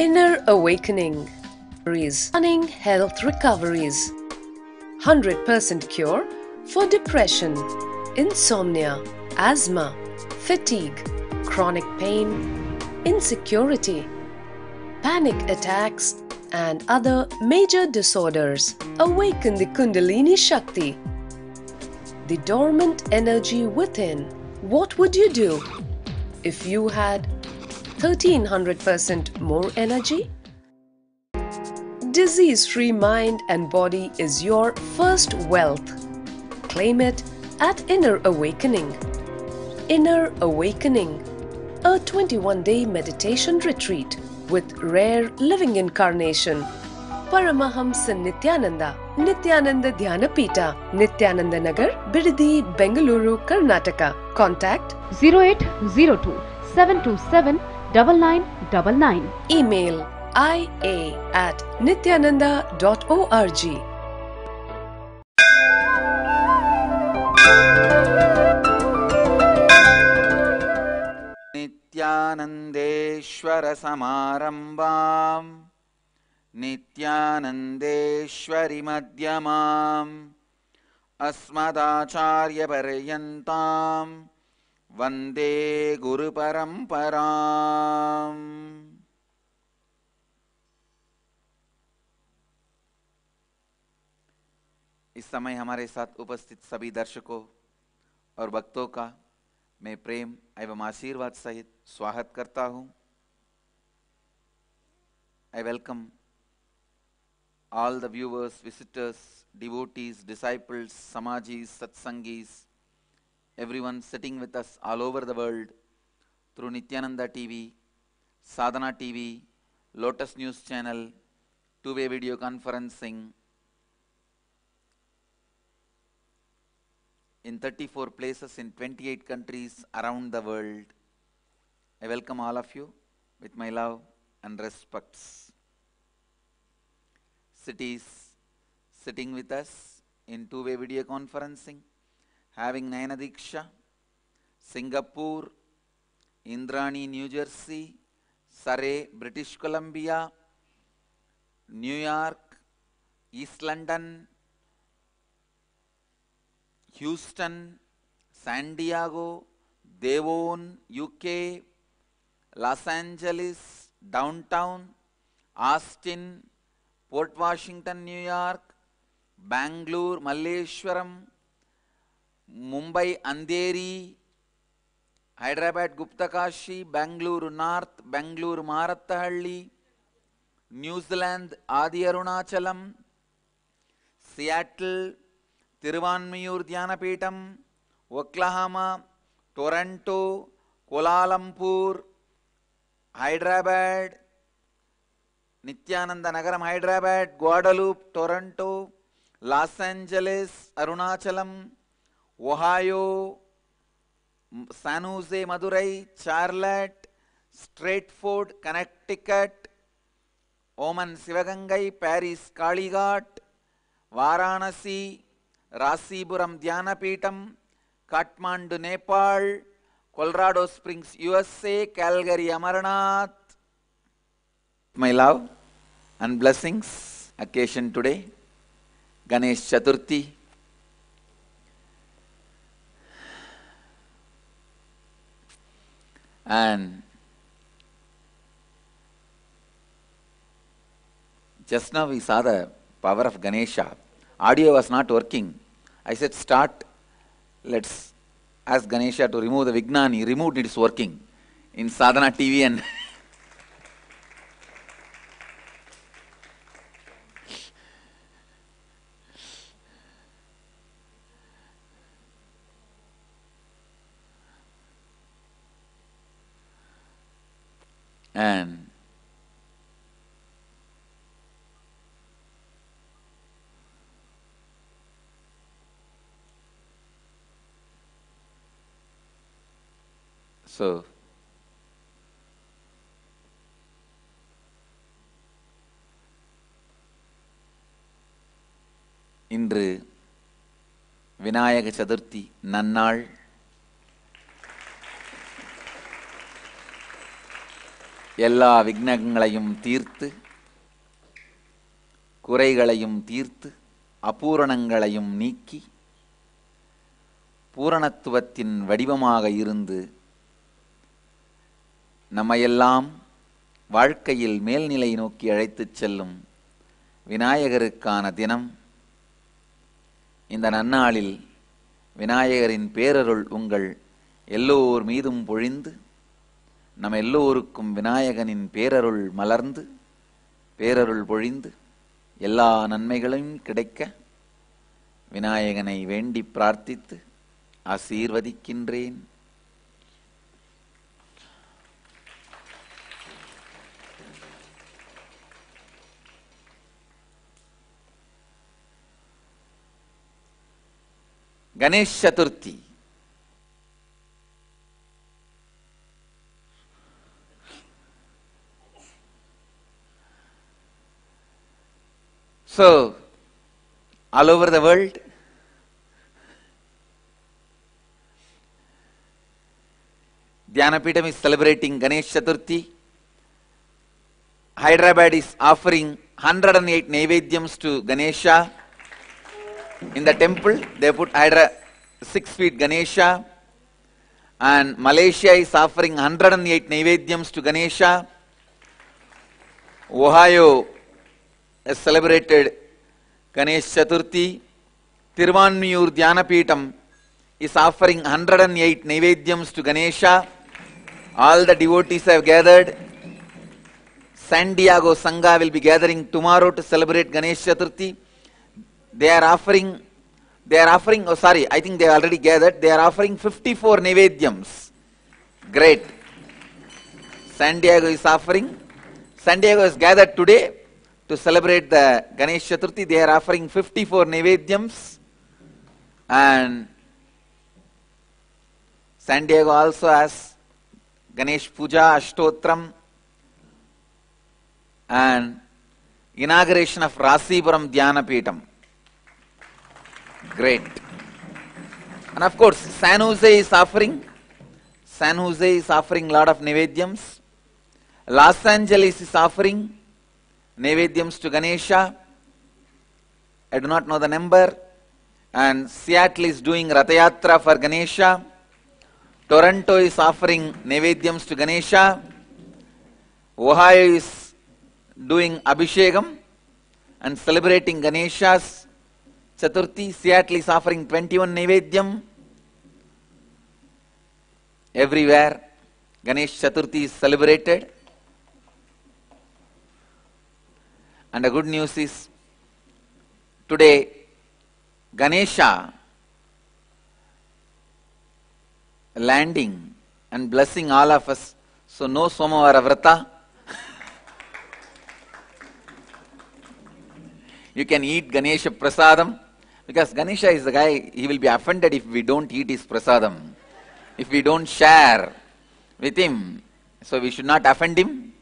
Inner awakening. Stunning health recoveries. 100% cure for depression, insomnia, asthma, fatigue, chronic pain, insecurity, panic attacks, and other major disorders. Awaken the Kundalini Shakti, the dormant energy within. What would you do if you had 1300% more energy? Disease-free mind and body is your first wealth. Claim it at Inner Awakening. Inner Awakening, a 21-day meditation retreat with rare living incarnation. Paramahamsa Nityananda, Nityananda Dhyanapita, Nityananda Nagar, Bidadi, Bengaluru, Karnataka. Contact 0802 727 9999. Email ia@nityananda.org. नित्यानन्देश्वर समारम्भां नित्यानन्देश्वरि मध्यमाम् अस्मदाचार्यपर्यन्तां वन्दे गुरुपरम्पराम्। इस समय हमारे साथ उपस्थित सभी दर्शकों और भक्तों का मैं प्रेम एवं आशीर्वाद सहित स्वागत करता हूं। I welcome all the viewers, visitors, devotees, disciples, samajis, satsangis, everyone sitting with us all over the world through Nityananda TV, Sadhana TV, Lotus News Channel, two-way video conferencing, in 34 places in 28 countries around the world. I welcome all of you with my love and respects. Cities sitting with us in two-way video conferencing, having Nayana Diksha, Singapore, Indrani, New Jersey, Surrey, British Columbia, New York, East London, Houston, San Diego, Devon, UK, Los Angeles, downtown, Austin, Port Washington, New York, Bangalore, Malleshwaram, Mumbai, Andheri, Hyderabad, Guptakashi, Bangalore North, Bangalore, Marattahalli, New Zealand, Adi Arunachalam, Seattle, Tiruvanmiyur Dhyanapitham, Oklahoma, Toronto, Kuala Lumpur, Hyderabad, Nityananda Nagaram, Hyderabad, Guadalupe, Toronto, Los Angeles, Arunachalam, Ohio, San Jose, Madurai, Charlotte, Stratford, Connecticut, Oman, Sivagangai, Paris, Kalighat, Varanasi, Rasipuram, Dhyanapitham, Kathmandu, Nepal, Colorado Springs, USA, Calgary, Amarnath. My love and blessings, occasion today, Ganesh Chaturthi. And just now we saw the power of Ganesha. Audio was not working. I said start, let's ask Ganesha to remove the Vignan. He removed it, it's working in Sadhana TV and and so இன்று விநாயக சதுர்த்தி நன்னாள். எல்லா விக்னங்களையும் தீர்த்து, குறைகளையும் தீர்த்து, அபூரணங்களையும் நீக்கி, பூரணத்துவத்தின் வடிவமாக இருந்து நம்மையெல்லாம் வாழ்க்கையில் மேல்நிலை நோக்கி அழைத்துச் செல்லும் விநாயகருக்கான தினம். இந்த நன்னாளில் விநாயகரின் பேரருள் உங்கள் எல்லோர் மீதும் பொழிந்து, நம் எல்லோருக்கும் விநாயகனின் பேரருள் மலர்ந்து, பேரருள் பொழிந்து, எல்லா நன்மைகளும் கிடைக்க விநாயகனை வேண்டி பிரார்த்தித்து ஆசீர்வதிக்கின்றேன். Ganesh Chaturthi. So, all over the world, Dhyanapitham is celebrating Ganesh Chaturthi. Hyderabad is offering 108 Naivedyams to Ganesha. In the temple, they put 6 feet Ganesha. And Malaysia is offering 108 Naivedyams to Ganesha. Ohio has celebrated Ganesh Chaturthi. Tiruvanmiyur Dhyanapitham is offering 108 Naivedyams to Ganesha. All the devotees have gathered. San Diego Sangha will be gathering tomorrow to celebrate Ganesh Chaturthi. They are offering, I think they already gathered. They are offering 54 Naivedyams. Great. San Diego is offering. San Diego has gathered today to celebrate the Ganesh Chaturthi. They are offering 54 Naivedyams. And San Diego also has Ganesh Puja, Ashtotram, and inauguration of Rasipuram Dhyanapitham. Great. And of course, San Jose is offering lot of Naivedyams. Los Angeles is offering Naivedyams to Ganesha. I do not know the number. And Seattle is doing Rathayatra for Ganesha. Toronto is offering Naivedyams to Ganesha. Ohio is doing Abhishekam and celebrating Ganesha's Chaturthi. Seattle is offering 21 Naivedyam. Everywhere Ganesh Chaturthi is celebrated. And the good news is, today Ganesha landing and blessing all of us. So no Somavara Vrata. You can eat Ganesha Prasadam, because Ganesha is the guy, he will be offended if we don't eat his Prasadam, if we don't share with him. So we should not offend him.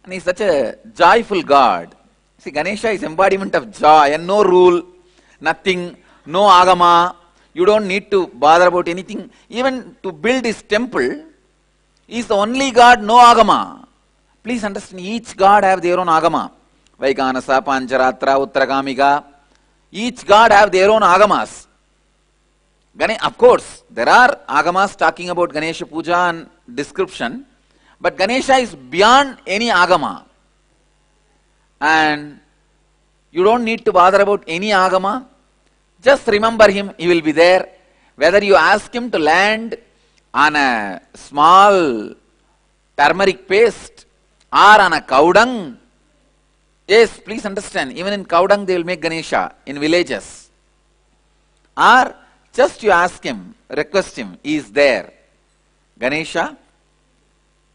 And he is such a joyful God. See, Ganesha is embodiment of joy and no rule, nothing, no agama. You don't need to bother about anything. Even to build his temple, he is the only God, no agama. Please understand, each God have their own agama. Vaikanasa, Pancharatra, Uttarakamika. Each God have their own agamas. Of course, there are agamas talking about Ganesha Puja and description, but Ganesha is beyond any agama. And you don't need to bother about any agama. Just remember him, he will be there. Whether you ask him to land on a small turmeric paste or on a cow dung. Yes, please understand, even in cow dung they will make Ganesha in villages. Or just you ask him, request him, he is there. Ganesha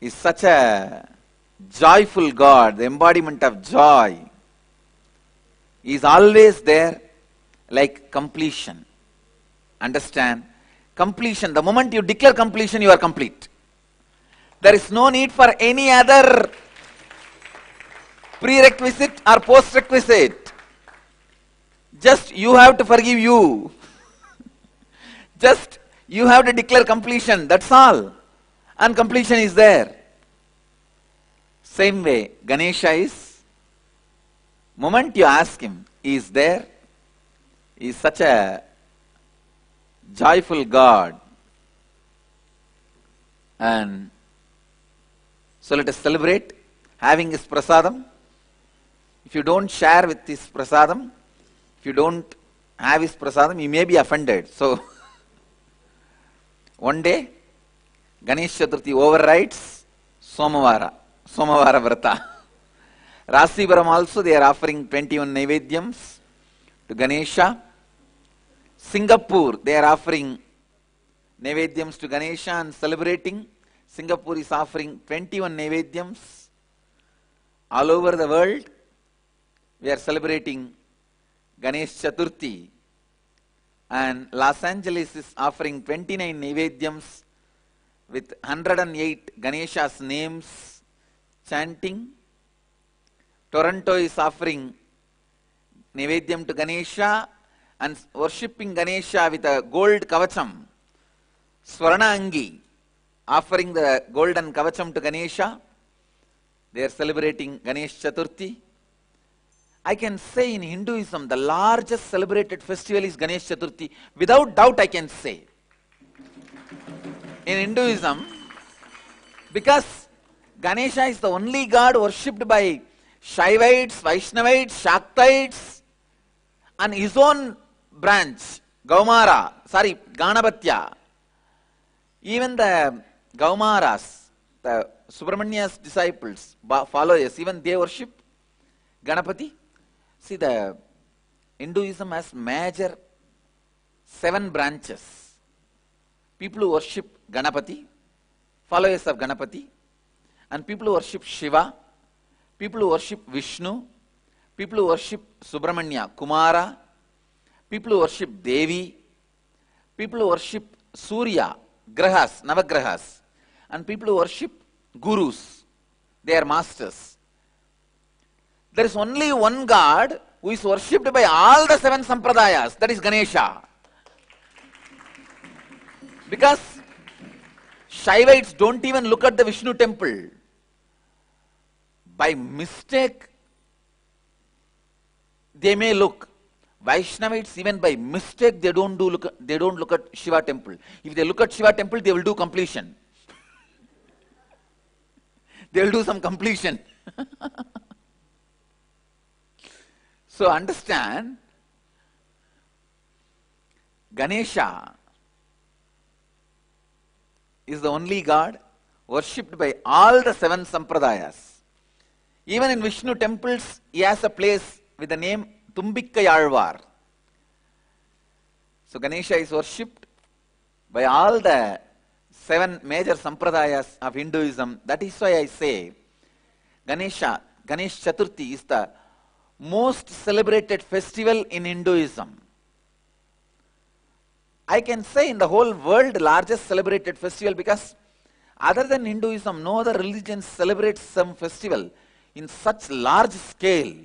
is such a joyful God, the embodiment of joy. He is always there, like completion. Understand? Completion. The moment you declare completion, you are complete. There is no need for any other prerequisite or post-requisite. Just you have to forgive you. Just you have to declare completion. That's all. And completion is there. Same way, Ganesha is, moment you ask him, he is there. He is such a joyful God. And so let us celebrate having his prasadam. If you don't share with his prasadam, if you don't have his prasadam, you may be offended. So, one day, Ganesh Chaturthi overrides Somavara Vrata. Rasipuram also, they are offering 21 Naivedyams to Ganesha. Singapore, they are offering Naivedyams to Ganesha and celebrating. Singapore is offering 21 Naivedyams. All over the world, we are celebrating Ganesh Chaturthi. And Los Angeles is offering 29 Naivedyams with 108 Ganesha's names chanting. Toronto is offering Naivedyam to Ganesha and worshipping Ganesha with a gold kavacham. Swarna Angi offering the golden kavacham to Ganesha. They are celebrating Ganesh Chaturthi. I can say in Hinduism, the largest celebrated festival is Ganesh Chaturthi. Without doubt, I can say. In Hinduism, because Ganesha is the only god worshipped by Shaivites, Vaishnavites, Shaktites, and his own branch, Ganapatya. Even the Gaumaras, the Subramania's disciples, followers, even they worship Ganapati. See, the Hinduism has major 7 branches. People who worship Ganapati, followers of Ganapati, and people who worship Shiva, people who worship Vishnu, people who worship Subramanya, Kumara, people who worship Devi, people who worship Surya, Grahas, Navagrahas, and people who worship Gurus, they are masters. There is only one God who is worshipped by all the 7 sampradayas, that is Ganesha. Because Shaivites don't even look at the Vishnu temple. By mistake, they may look. Vaishnavites, even by mistake, they don't look at Shiva temple. If they look at Shiva temple, they will do completion. They will do some completion. So understand, Ganesha is the only God worshipped by all the 7 sampradayas. Even in Vishnu temples, he has a place with the name Tumbikkayalvar. So Ganesha is worshipped by all the 7 major sampradayas of Hinduism. That is why I say Ganesh Chaturthi is the most celebrated festival in Hinduism. I can say in the whole world largest celebrated festival, because other than Hinduism, no other religion celebrates some festival in such large scale.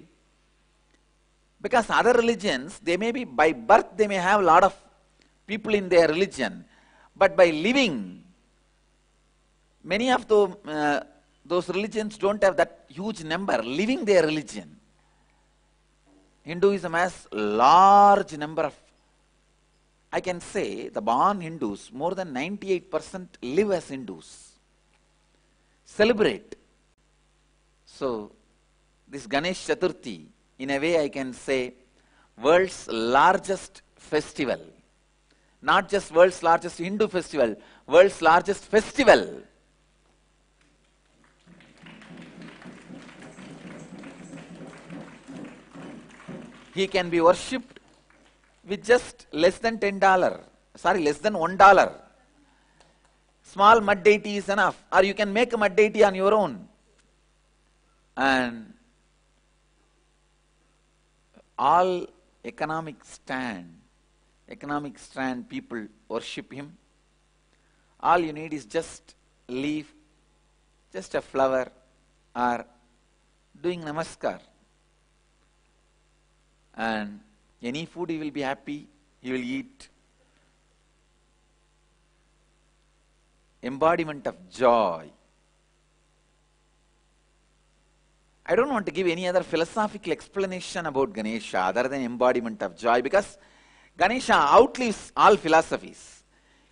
Because other religions, they may be by birth, they may have a lot of people in their religion, but by living, many of those religions don't have that huge number living their religion. Hinduism has large number of, I can say the born Hindus, more than 98% live as Hindus, celebrate. So this Ganesh Chaturthi, in a way I can say, world's largest festival. Not just world's largest Hindu festival, world's largest festival. He can be worshipped with just less than $10. Sorry, less than $1. Small mud deity is enough. Or you can make a mud deity on your own. And all economic strand people worship him. All you need is just leaf, just a flower, or doing namaskar. And any food he will be happy, he will eat. Embodiment of joy. I don't want to give any other philosophical explanation about Ganesha other than embodiment of joy, because Ganesha outlives all philosophies.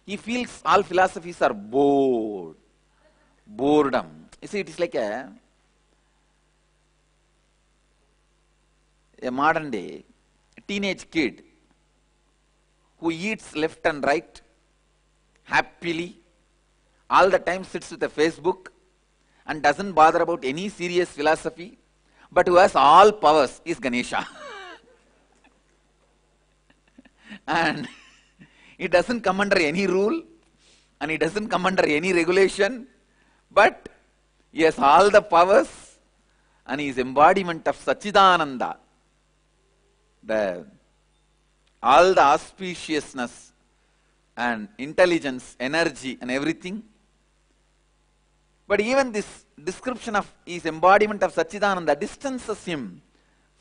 He feels all philosophies are boredom. You see, it is like a modern day teenage kid who eats left and right happily, all the time sits with a Facebook and doesn't bother about any serious philosophy, but who has all powers is Ganesha. And he doesn't come under any rule and he doesn't come under any regulation, but he has all the powers and he is embodiment of Satchidananda. All the auspiciousness and intelligence, energy and everything. But even this description of his embodiment of Satchidananda distances him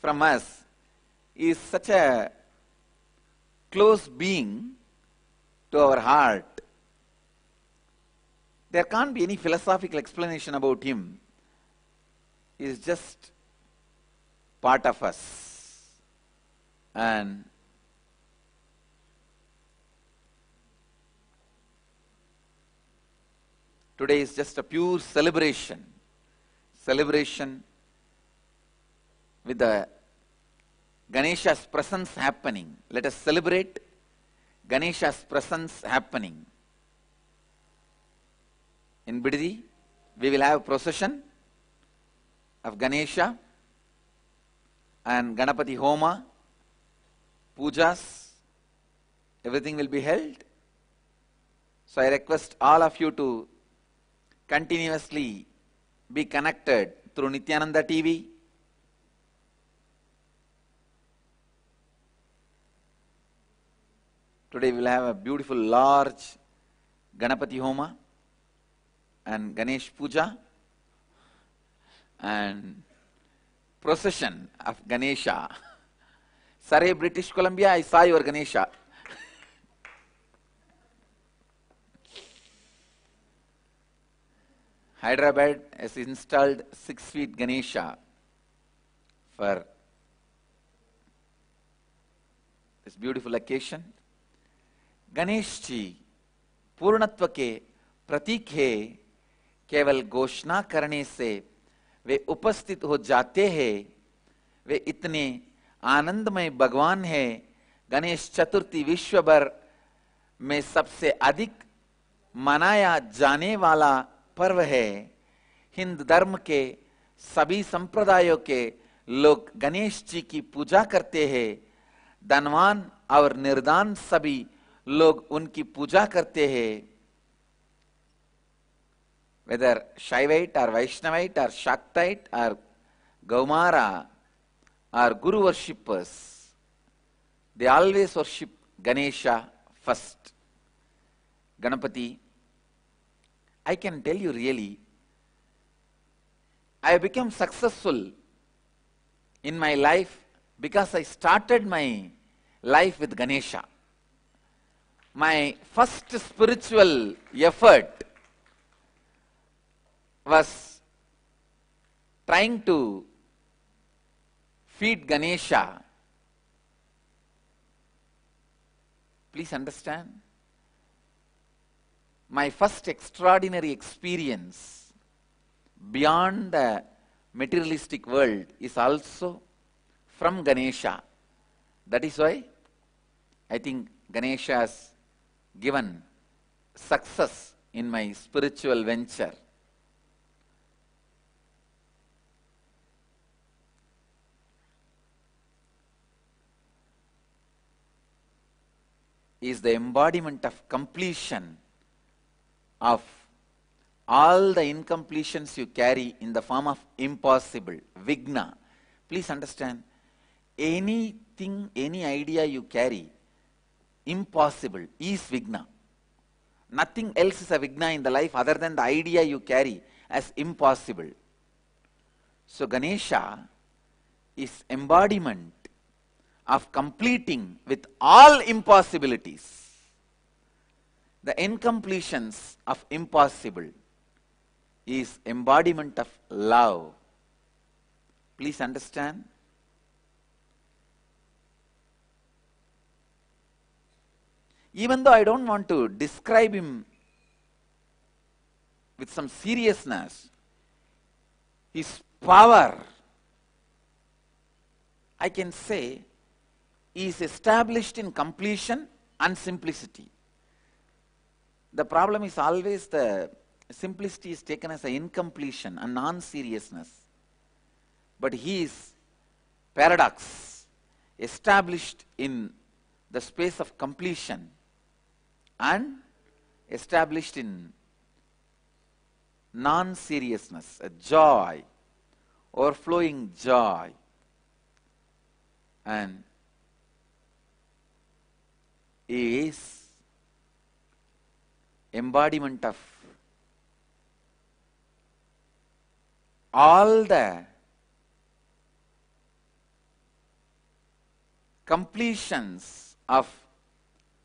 from us. He is such a close being to our heart. There can't be any philosophical explanation about him. He is just part of us. And today is just a pure celebration. Celebration with the Ganesha's presence happening. Let us celebrate Ganesha's presence happening. In Bidadi, we will have a procession of Ganesha and Ganapati Homa, pujas, everything will be held. So I request all of you to continuously be connected through Nityananda TV. Today we will have a beautiful large Ganapati Homa and Ganesh Puja and procession of Ganesha. Surrey, British Columbia, I saw your Ganesha. Hyderabad has installed 6 feet Ganesha for this beautiful occasion. Ganesh ji पूर्णत्व के प्रतीक है, केवल घोषणा करने से वे उपस्थित हो जाते हैं, वे इतने आनंदमय भगवान है। गणेश चतुर्थी विश्व भर में सबसे अधिक मनाया जाने वाला पर्व है। हिंदू धर्म के सभी संप्रदायों के लोग गणेश जी की पूजा करते हैं। धनवान और निर्धन सभी लोग उनकी पूजा करते हैं। Whether Shaivite or Vaishnavite or Shaktite or Gaumara or Guru worshippers, they always worship Ganesha first. Ganapati, I can tell you really, I have become successful in my life because I started my life with Ganesha. My first spiritual effort was trying to feed Ganesha. Please understand, my first extraordinary experience beyond the materialistic world is also from Ganesha. That is why I think Ganesha has given success in my spiritual venture. Is the embodiment of completion of all the incompletions you carry in the form of impossible, vigna. Please understand, anything, any idea you carry, impossible is vigna. Nothing else is a vigna in the life other than the idea you carry as impossible. So Ganesha is embodiment of completing with all impossibilities. The incompletions of impossible is embodiment of love. Please understand. Even though I don't want to describe him with some seriousness, his power, I can say, is established in completion and simplicity. The problem is always the simplicity is taken as an incompletion and non-seriousness. But he is paradox, established in the space of completion and established in non-seriousness, a joy, overflowing joy. And he is embodiment of all the completions of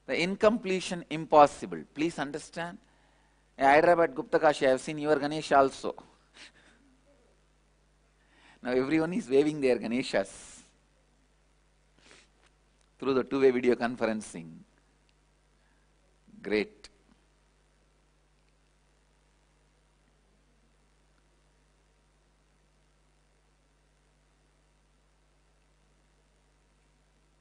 the incompletion impossible. Please understand. Hyderabad Gupta Kashi, I have seen your Ganesha also. Now everyone is waving their Ganeshas through the two-way video conferencing. Great.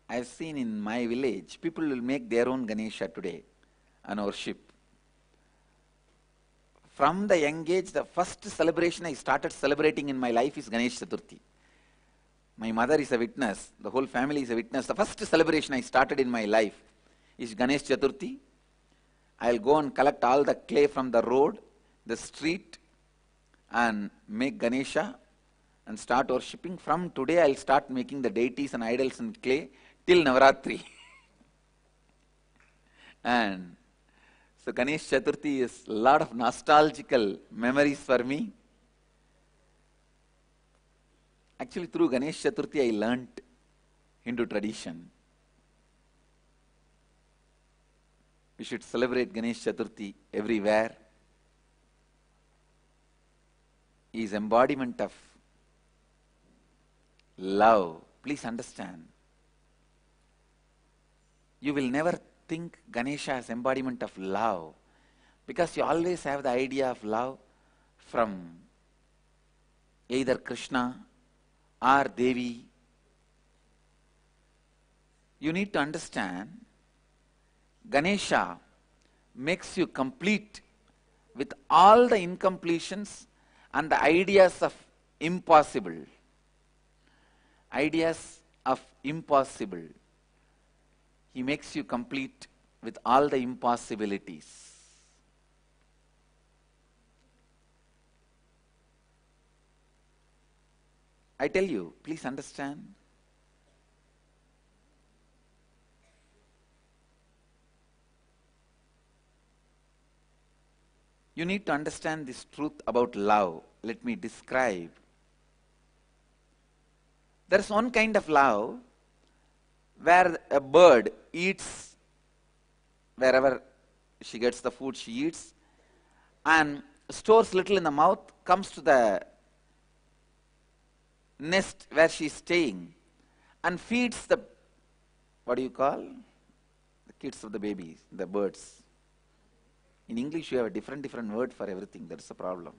I have seen in my village, people will make their own Ganesha today and worship. From the young age, the first celebration I started celebrating in my life is Ganesh Chaturthi. My mother is a witness, the whole family is a witness. The first celebration I started in my life is Ganesh Chaturthi. I'll go and collect all the clay from the road, the street, and make Ganesha and start worshipping. From today, I'll start making the deities and idols in clay till Navaratri. And so Ganesh Chaturthi is a lot of nostalgical memories for me. Actually, through Ganesh Chaturthi, I learnt Hindu tradition. We should celebrate Ganesh Chaturthi everywhere. He is embodiment of love. Please understand. You will never think Ganesha as embodiment of love, because you always have the idea of love from either Krishna or Devi. You need to understand, Ganesha makes you complete with all the incompletions and the ideas of impossible. Ideas of impossible. He makes you complete with all the impossibilities. I tell you, please understand. You need to understand this truth about love. Let me describe. There is one kind of love where a bird eats wherever she gets the food she eats and stores little in the mouth, comes to the nest where she is staying and feeds the, what do you call? The kids of the babies, the birds. In English you have a different word for everything, that's a problem.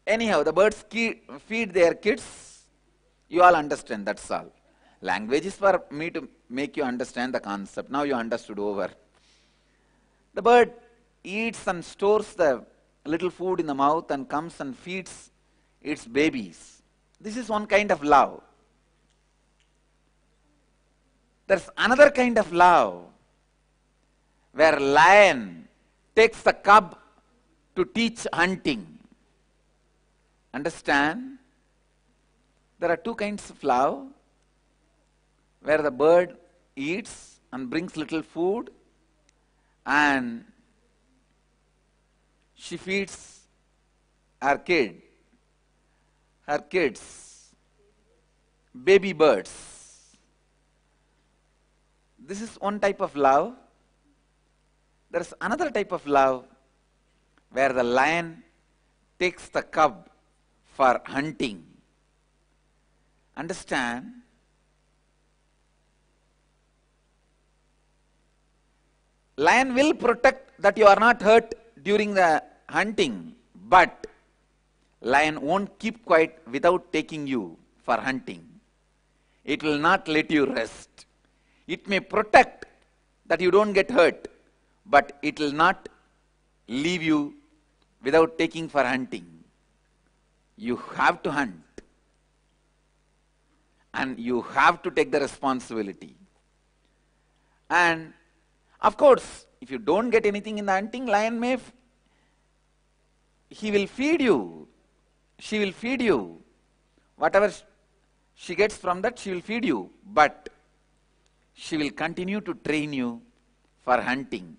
Anyhow, the birds feed their kids. You all understand, that's all. Language is for me to make you understand the concept. Now you understood over. The bird eats and stores the little food in the mouth and comes and feeds its babies. This is one kind of love. There's another kind of love where lion takes the cub to teach hunting. Understand? There are two kinds of love, where the bird eats and brings little food and she feeds her kids, baby birds. This is one type of love. There is another type of love where the lion takes the cub for hunting. Understand? Lion will protect that you are not hurt during the hunting, but lion won't keep quiet without taking you for hunting. It will not let you rest. It may protect that you don't get hurt, but it will not leave you without taking for hunting. You have to hunt. And you have to take the responsibility. And of course, if you don't get anything in the hunting, lion he will feed you. She will feed you. Whatever she gets from that, she will feed you. But she will continue to train you for hunting.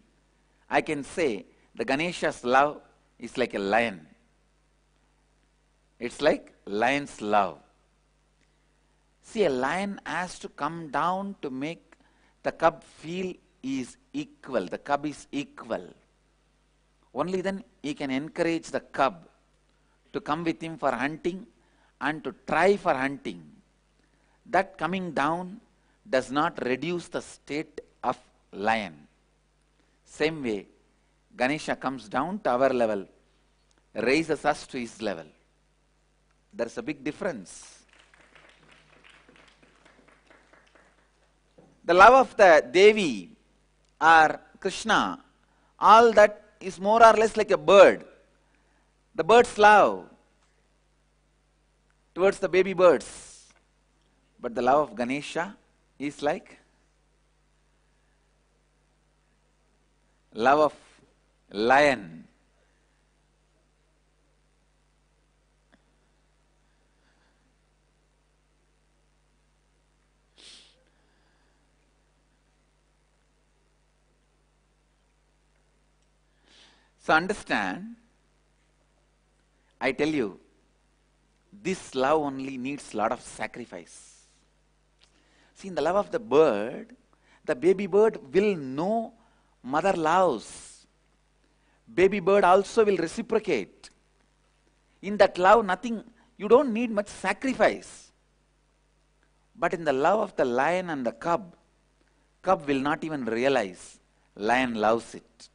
I can say the Ganesha's love is like a lion. It's like lion's love. See, a lion has to come down to make the cub feel he is equal. The cub is equal. Only then he can encourage the cub to come with him for hunting and to try for hunting. That coming down does not reduce the state of lion. Same way, Ganesha comes down to our level, raises us to his level. There's a big difference. The love of the Devi or Krishna, all that is more or less like a bird. The bird's love towards the baby birds. But the love of Ganesha is like love of lion. So understand, I tell you, this love only needs a lot of sacrifice. See, in the love of the bird, the baby bird will know mother loves. Baby bird also will reciprocate. In that love, nothing, you don't need much sacrifice. But in the love of the lion and the cub will not even realize lion loves it.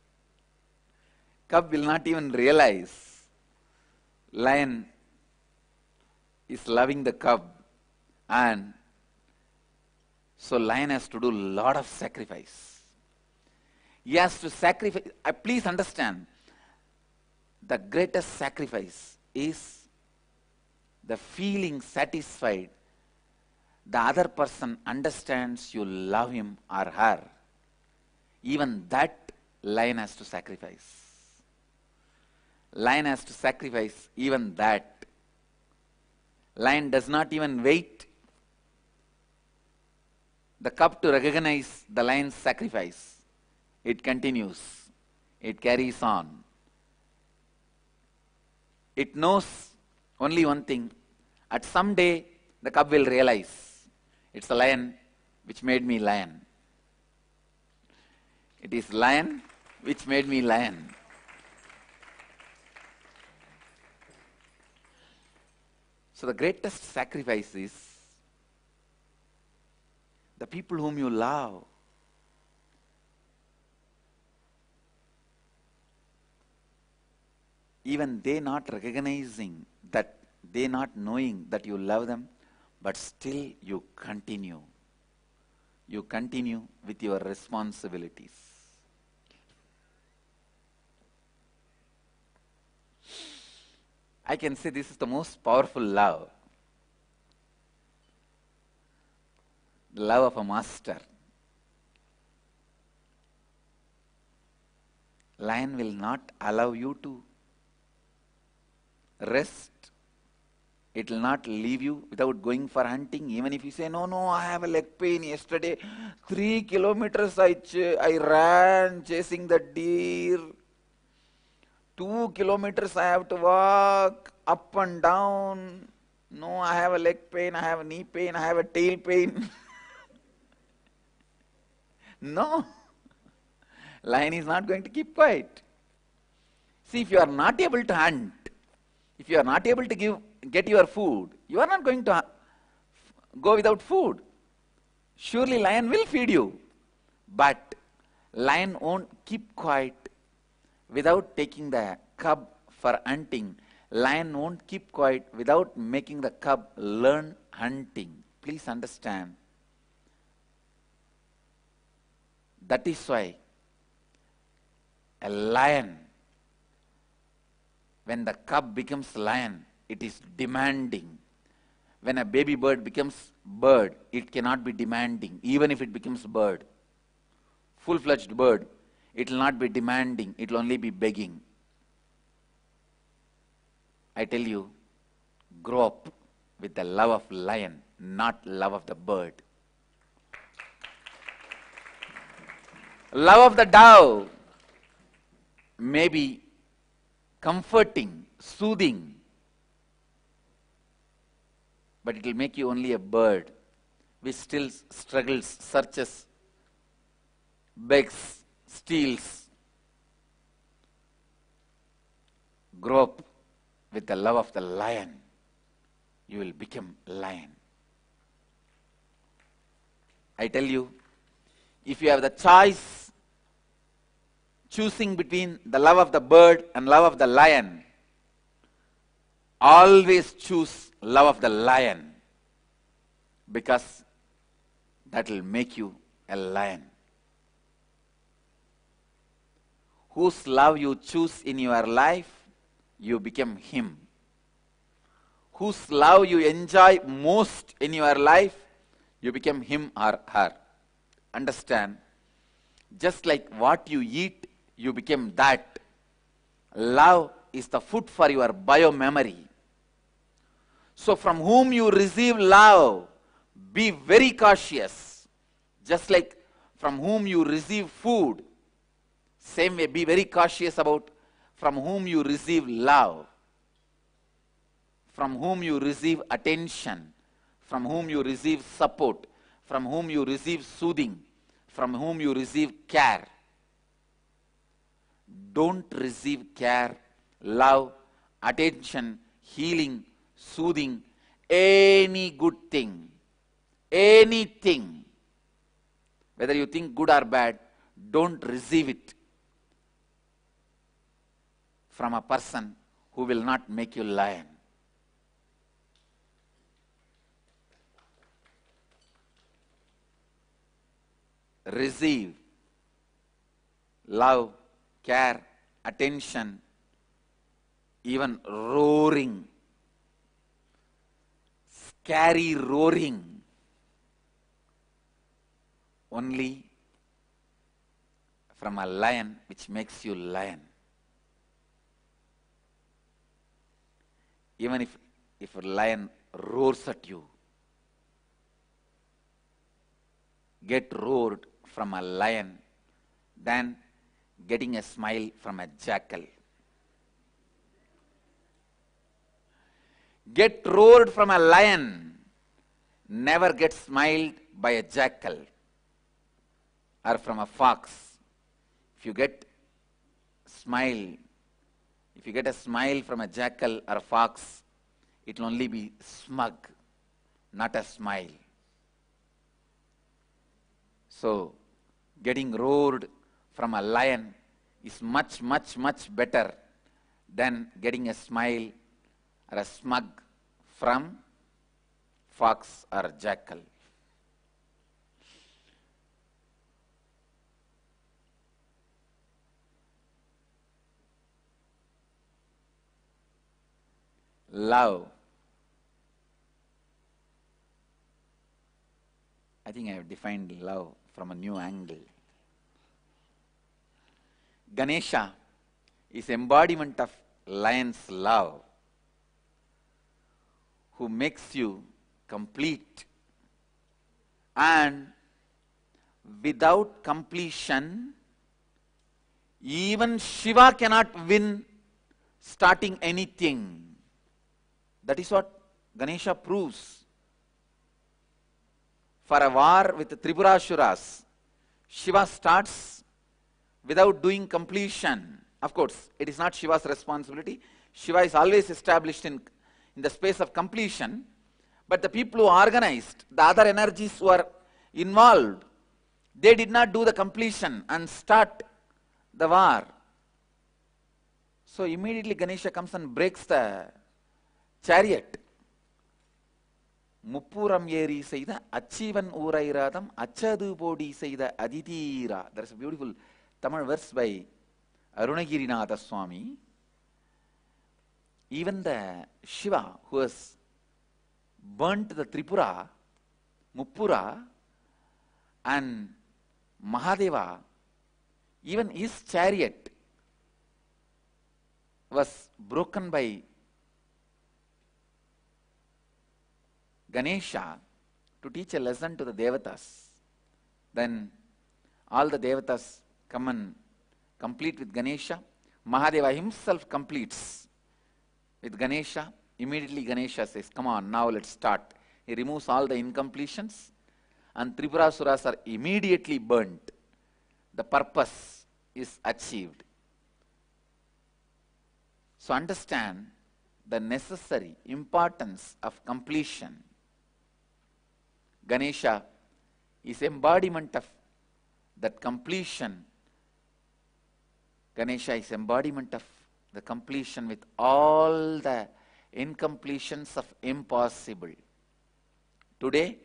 Cub will not even realize lion is loving the cub, and so lion has to do a lot of sacrifice. He has to sacrifice. Please understand, the greatest sacrifice is the feeling satisfied the other person understands you love him or her. Even that lion has to sacrifice. Lion has to sacrifice even that. Lion does not even wait the cub to recognize the lion's sacrifice. It continues. It carries on. It knows only one thing. At some day, the cub will realize it's the lion which made me lion. It is lion which made me lion. So the greatest sacrifice is the people whom you love. Even they not recognizing that, they not knowing that you love them, but still you continue. You continue with your responsibilities. I can say this is the most powerful love. The love of a master. Lion will not allow you to rest. It will not leave you without going for hunting. Even if you say, no, I have a leg pain. Yesterday, 3 kilometers I ran chasing the deer. 2 kilometers I have to walk up and down. No, I have a leg pain, I have a knee pain, I have a tail pain. No. Lion is not going to keep quiet. See, if you are not able to hunt, If you are not able to get your food, you are not going to go without food. Surely lion will feed you. But lion won't keep quiet without taking the cub for hunting. Lion won't keep quiet without making the cub learn hunting. Please understand. That is why a lion, when the cub becomes lion, it is demanding. When a baby bird becomes bird, it cannot be demanding, even if it becomes bird. Full-fledged bird, it will not be demanding, it will only be begging. I tell you, grow up with the love of lion, not love of the bird. Love of the dove may be comforting, soothing, but it will make you only a bird which still struggles, searches, begs, steals. Grow up with the love of the lion. You will become lion. I tell you, if you have the choice, choosing between the love of the bird and love of the lion, always choose love of the lion, because that will make you a lion. Whose love you choose in your life, you become him. Whose love you enjoy most in your life, you become him or her. Understand? Just like what you eat, you become that. Love is the food for your bio-memory. So from whom you receive love, be very cautious. Just like from whom you receive food, same way, be very cautious about from whom you receive love, from whom you receive attention, from whom you receive support, from whom you receive soothing, from whom you receive care. Don't receive care, love, attention, healing, soothing, any good thing, anything, whether you think good or bad, don't receive it from a person who will not make you lion. Receive love, care, attention, even roaring, scary roaring, only from a lion, which makes you lion. Even if a lion roars at you, get roared from a lion than getting a smile from a jackal. Get roared from a lion, never get smiled by a jackal or from a fox. If you get a smile from a jackal or a fox, it will only be smug, not a smile. So, getting roared from a lion is much, much, much better than getting a smile or a smug from fox or jackal. Love. I think I have defined love from a new angle. Ganesha is embodiment of lion's love, who makes you complete, and without completion, even Shiva cannot win starting anything. That is what Ganesha proves. For a war with the Tripurasuras, Shiva starts without doing completion. Of course, it is not Shiva's responsibility. Shiva is always established in the space of completion, but the people who organized, the other energies who are involved, they did not do the completion and start the war. So immediately Ganesha comes and breaks the chariot. Muppuram yeri seida achivan urairadam achadu bodi seida aditira. There is a beautiful Tamil verse by Arunagirinatha Swami. Even the Shiva who has burnt the Tripura, Muppura, and Mahadeva, even his chariot was broken by Ganesha to teach a lesson to the Devatas. Then all the Devatas come and complete with Ganesha. Mahadeva himself completes with Ganesha. Immediately Ganesha says, come on, now let's start. He removes all the incompletions and Tripurasuras are immediately burnt. The purpose is achieved. So understand the necessary importance of completion. Ganesha is embodiment of that completion. Ganesha is embodiment of the completion with all the incompletions of impossible. Today,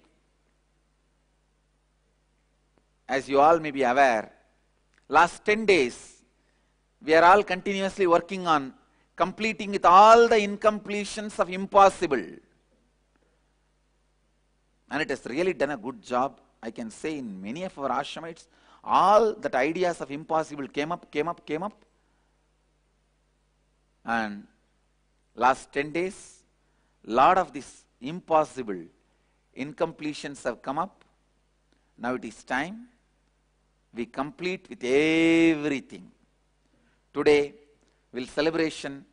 as you all may be aware, last 10 days, we are all continuously working on completing with all the incompletions of impossible. And it has really done a good job. I can say in many of our ashramites, all that ideas of impossible came up. And last 10 days, lot of these impossible incompletions have come up. Now it is time we complete with everything. Today will celebration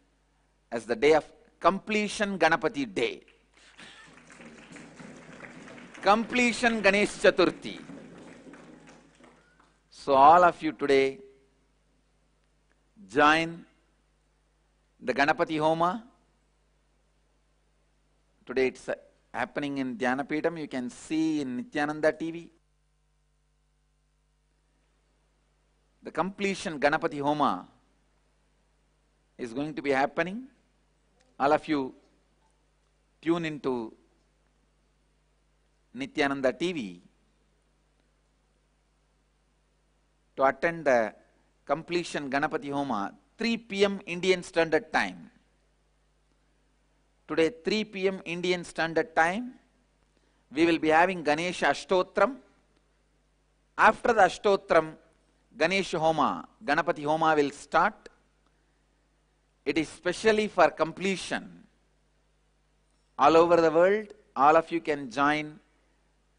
as the day of completion Ganapati Day. Completion Ganesh Chaturthi. So all of you today join the Ganapati Homa. Today it's happening in Dhyanapeetham. You can see in Nityananda TV. The completion Ganapati Homa is going to be happening. All of you tune into Nityananda TV to attend the completion Ganapati Homa, 3 p.m. Indian Standard Time. Today, 3 p.m. Indian Standard Time, we will be having Ganesha Ashtotram. After the Ashtotram, Ganesha Homa, Ganapati Homa will start. It is specially for completion. All over the world, all of you can join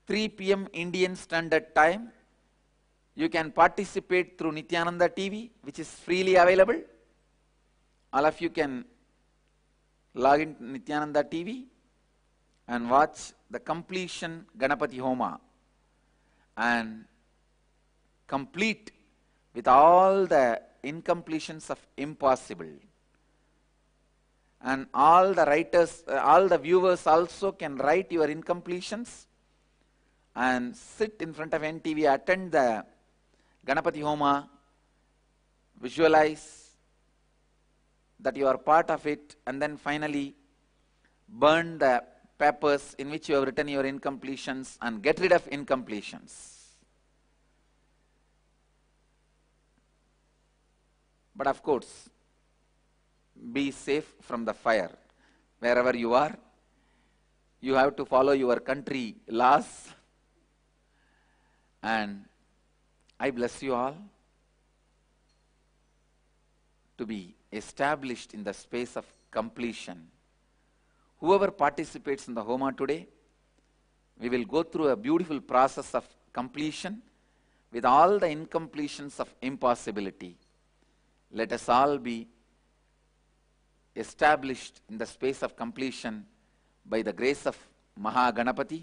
3 p.m. Indian Standard Time. You can participate through Nityananda TV, which is freely available. All of you can log into Nityananda TV and watch the completion Ganapati Homa and complete with all the incompletions of impossible. And all the writers, all the viewers also can write your incompletions and sit in front of NTV, attend the Ganapati Homa, visualize that you are part of it, and then finally burn the papers in which you have written your incompletions and get rid of incompletions. But of course, be safe from the fire. Wherever you are, you have to follow your country laws. And I bless you all to be established in the space of completion. Whoever participates in the Homa today, we will go through a beautiful process of completion with all the incompletions of impossibility. Let us all be established in the space of completion by the grace of Mahaganapati.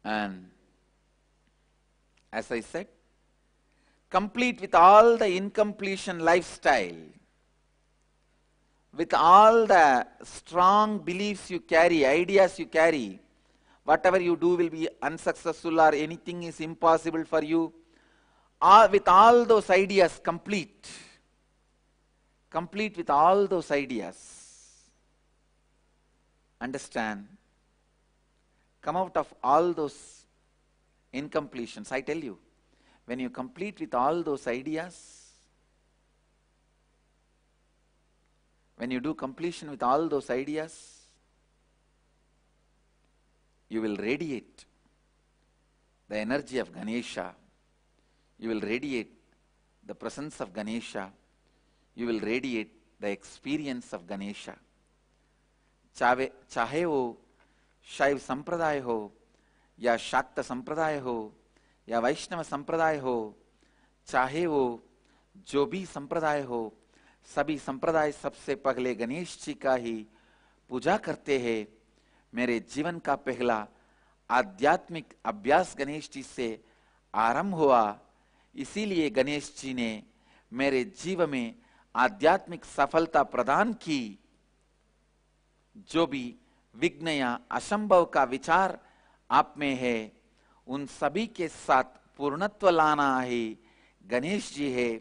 And as I said, complete with all the incompletion lifestyle. with all the strong beliefs you carry, ideas you carry, whatever you do will be unsuccessful or anything is impossible for you, with all those ideas, complete with all those ideas. Understand? Come out of all those incompletions. I tell you, when you complete with all those ideas, when you do completion with all those ideas, you will radiate the energy of Ganesha. You will radiate the presence of Ganesha. You will radiate the experience of Ganesha. चाहे वो शैव संप्रदाय हो या शाक्त संप्रदाय हो या वैष्णव संप्रदाय हो, चाहे वो जो भी संप्रदाय हो, सभी संप्रदाय सबसे पहले गणेश जी का ही पूजा करते हैं। मेरे जीवन का पहला आध्यात्मिक अभ्यास गणेश जी से आरंभ हुआ, इसीलिए गणेश जी ने मेरे जीवन में आध्यात्मिक सफलता प्रदान की। जो भी विघ्न या असंभव का विचार आप में है, उन सभी के साथ पूर्णत्व लाना है गणेश जी है।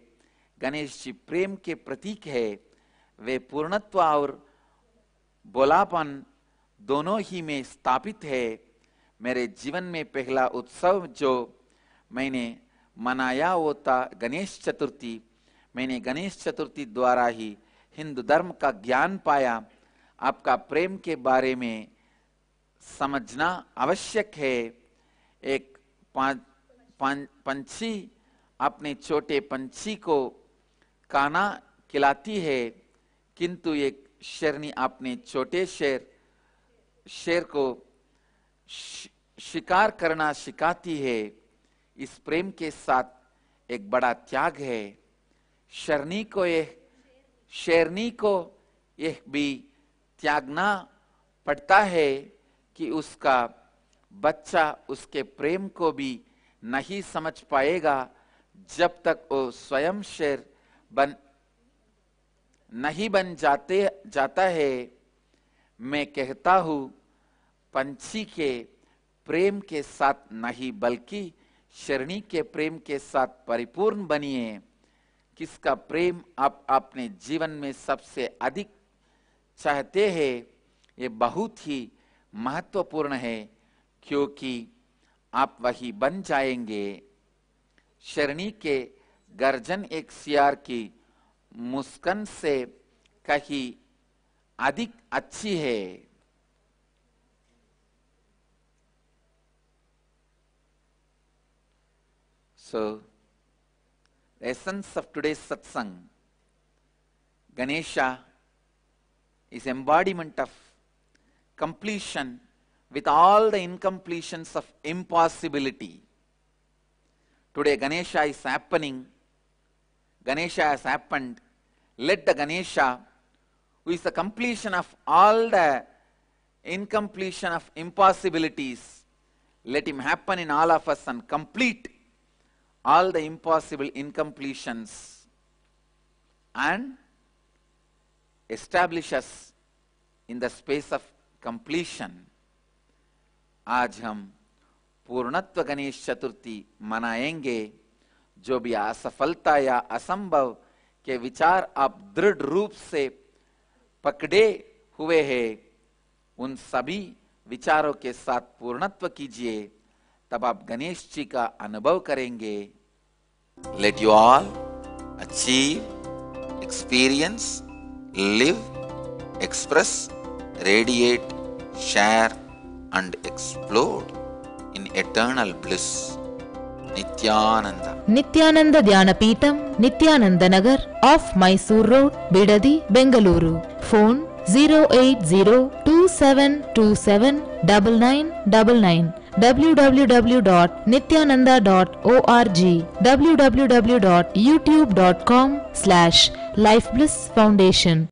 गणेश जी प्रेम के प्रतीक है। वे पूर्णत्व और बोलापन दोनों ही में स्थापित है। मेरे जीवन में पहला उत्सव जो मैंने मनाया वो था गणेश चतुर्थी। मैंने गणेश चतुर्थी द्वारा ही हिंदू धर्म का ज्ञान पाया। आपका प्रेम के बारे में समझना आवश्यक है। एक पंछी अपने छोटे पंछी को खाना खिलाती है, किंतु एक शेरनी अपने छोटे शेर को शिकार करना सिखाती है। इस प्रेम के साथ एक बड़ा त्याग है। शेरनी को यह भी त्यागना पड़ता है कि उसका बच्चा उसके प्रेम को भी नहीं समझ पाएगा जब तक वो स्वयं शेर नहीं बन जाता है। मैं कहता हूं, पंछी के प्रेम के साथ नहीं बल्कि शेरनी के प्रेम के साथ परिपूर्ण बनिए। किसका प्रेम आप अपने जीवन में सबसे अधिक चाहते हैं, ये बहुत ही महत्वपूर्ण है, क्योंकि आप वही बन जाएंगे। शेरनी के गर्जन एक सियार की मुस्कान से कहीं अधिक अच्छी है। So, the essence of today's satsang, Ganesha is embodiment of completion with all the incompletions of impossibility. Today Ganesha is happening. Ganesha has happened. Let the Ganesha, who is the completion of all the incompletion of impossibilities, let him happen in all of us and complete all the impossible incompletions and establish us in the space of completion. आज हम पूर्णत्व गणेश चतुर्थी मनाएंगे। जो भी असफलता या असंभव के विचार आप दृढ़ रूप से पकड़े हुए हैं, उन सभी विचारों के साथ पूर्णत्व कीजिए, तब आप गणेश जी का अनुभव करेंगे। Let you all achieve, experience, live, express, radiate, share and explode in eternal bliss. Nityananda. Nityananda Dhyanapitham, Nityananda Nagar, off Mysore Road, Bidadi, Bengaluru. Phone 08027279999. www.nityananda.org. www.youtube.com/Life Bliss Foundation.